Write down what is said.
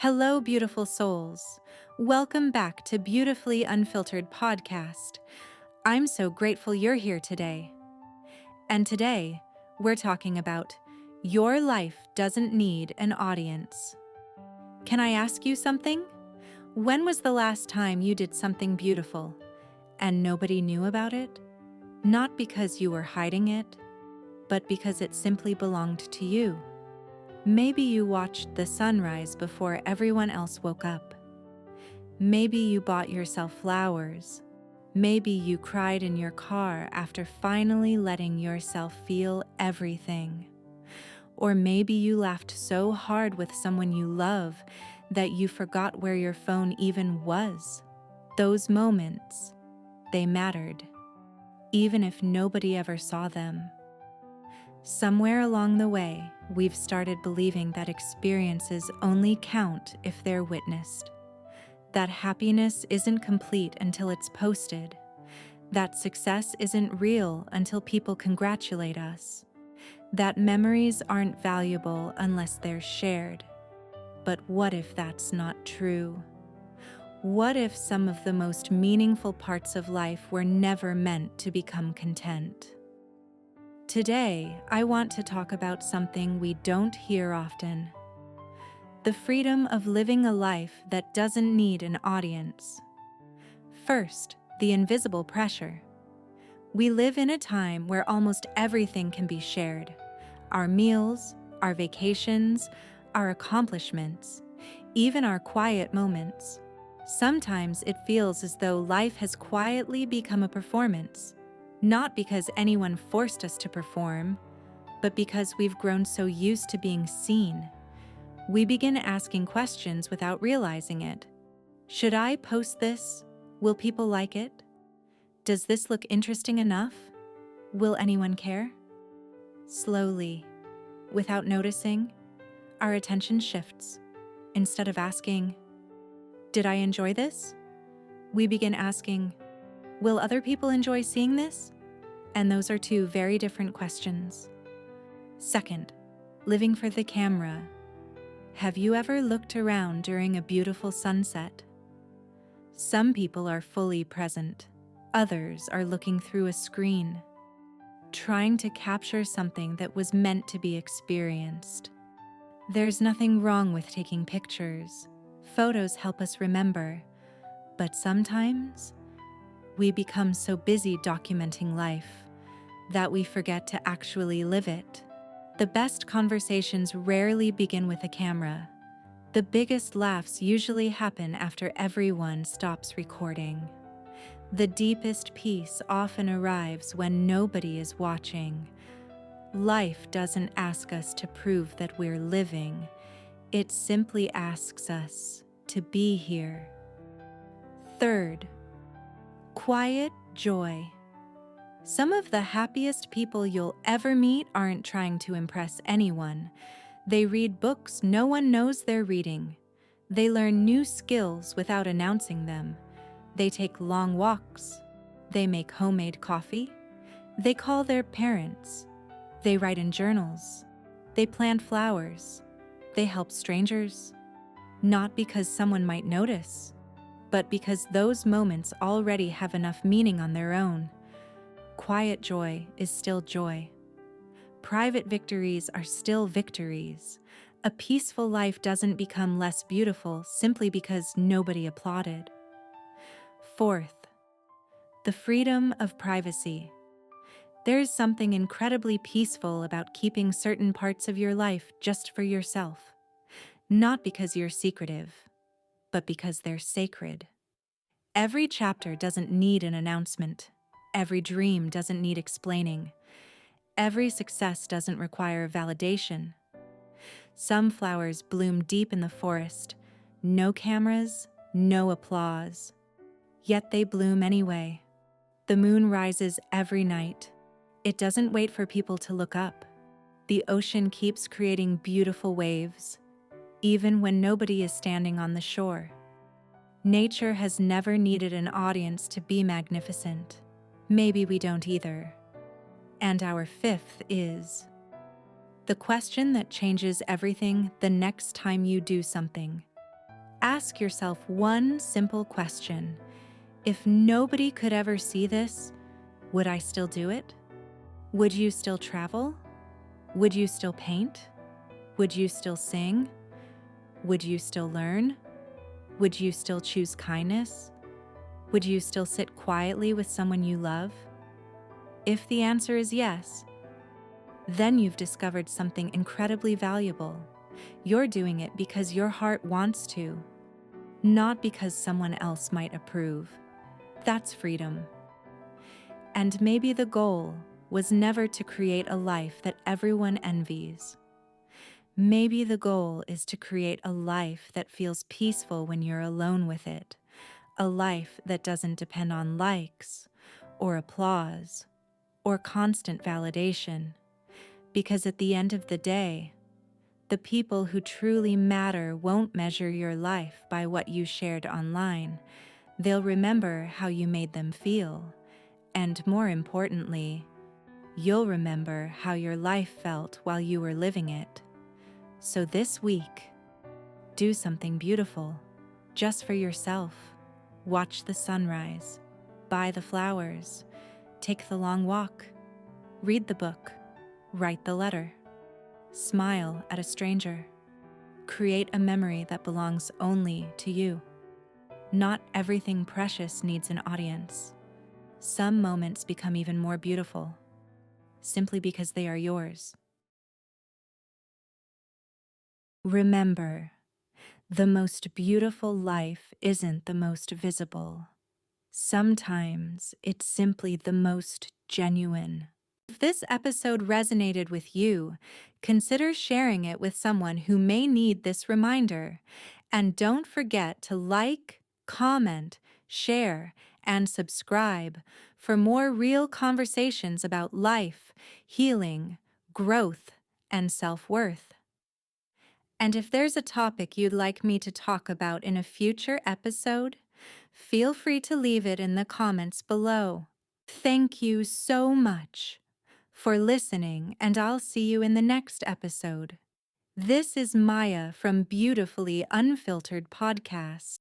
Hello, beautiful souls. Welcome back to Beautifully Unfiltered podcast. I'm so grateful you're here today. And today, we're talking about your life doesn't need an audience. Can I ask you something? When was the last time you did something beautiful and nobody knew about it? Not because you were hiding it, but because it simply belonged to you. Maybe you watched the sunrise before everyone else woke up. Maybe you bought yourself flowers. Maybe you cried in your car after finally letting yourself feel everything. Or maybe you laughed so hard with someone you love that you forgot where your phone even was. Those moments, they mattered, even if nobody ever saw them. Somewhere along the way, we've started believing that experiences only count if they're witnessed, that happiness isn't complete until it's posted, that success isn't real until people congratulate us, that memories aren't valuable unless they're shared. But what if that's not true? What if some of the most meaningful parts of life were never meant to become content? Today, I want to talk about something we don't hear often: the freedom of living a life that doesn't need an audience. First, the invisible pressure. We live in a time where almost everything can be shared: our meals, our vacations, our accomplishments, even our quiet moments. Sometimes it feels as though life has quietly become a performance. Not because anyone forced us to perform, but because we've grown so used to being seen. We begin asking questions without realizing it. Should I post this? Will people like it? Does this look interesting enough? Will anyone care? Slowly, without noticing, our attention shifts. Instead of asking, "Did I enjoy this?" we begin asking, "Will other people enjoy seeing this?" And those are two very different questions. Second, living for the camera. Have you ever looked around during a beautiful sunset? Some people are fully present. Others are looking through a screen, trying to capture something that was meant to be experienced. There's nothing wrong with taking pictures. Photos help us remember. But sometimes, we become so busy documenting life that we forget to actually live it. The best conversations rarely begin with a camera. The biggest laughs usually happen after everyone stops recording. The deepest peace often arrives when nobody is watching. Life doesn't ask us to prove that we're living. It simply asks us to be here. Third, quiet joy. Some of the happiest people you'll ever meet aren't trying to impress anyone. They read books no one knows they're reading. They learn new skills without announcing them. They take long walks. They make homemade coffee. They call their parents. They write in journals. They plant flowers. They help strangers. Not because someone might notice, but because those moments already have enough meaning on their own. Quiet joy is still joy. Private victories are still victories. A peaceful life doesn't become less beautiful simply because nobody applauded. Fourth, the freedom of privacy. There's something incredibly peaceful about keeping certain parts of your life just for yourself. Not because you're secretive, but because they're sacred. Every chapter doesn't need an announcement. Every dream doesn't need explaining. Every success doesn't require validation. Some flowers bloom deep in the forest. No cameras, no applause. Yet they bloom anyway. The moon rises every night. It doesn't wait for people to look up. The ocean keeps creating beautiful waves, even when nobody is standing on the shore. Nature has never needed an audience to be magnificent. Maybe we don't either. And our fifth is the question that changes everything the next time you do something. Ask yourself one simple question. If nobody could ever see this, would I still do it? Would you still travel? Would you still paint? Would you still sing? Would you still learn? Would you still choose kindness? Would you still sit quietly with someone you love? If the answer is yes, then you've discovered something incredibly valuable. You're doing it because your heart wants to, not because someone else might approve. That's freedom. And maybe the goal was never to create a life that everyone envies. Maybe the goal is to create a life that feels peaceful when you're alone with it, a life that doesn't depend on likes or applause or constant validation. Because at the end of the day, the people who truly matter won't measure your life by what you shared online. They'll remember how you made them feel. And more importantly, you'll remember how your life felt while you were living it. So this week, do something beautiful, just for yourself. Watch the sunrise, buy the flowers, take the long walk, read the book, write the letter, smile at a stranger. Create a memory that belongs only to you. Not everything precious needs an audience. Some moments become even more beautiful, simply because they are yours. Remember, the most beautiful life isn't the most visible. Sometimes it's simply the most genuine. If this episode resonated with you, consider sharing it with someone who may need this reminder. And don't forget to like, comment, share, and subscribe for more real conversations about life, healing, growth, and self-worth. And if there's a topic you'd like me to talk about in a future episode, feel free to leave it in the comments below. Thank you so much for listening, and I'll see you in the next episode. This is Maya from Beautifully Unfiltered Podcast.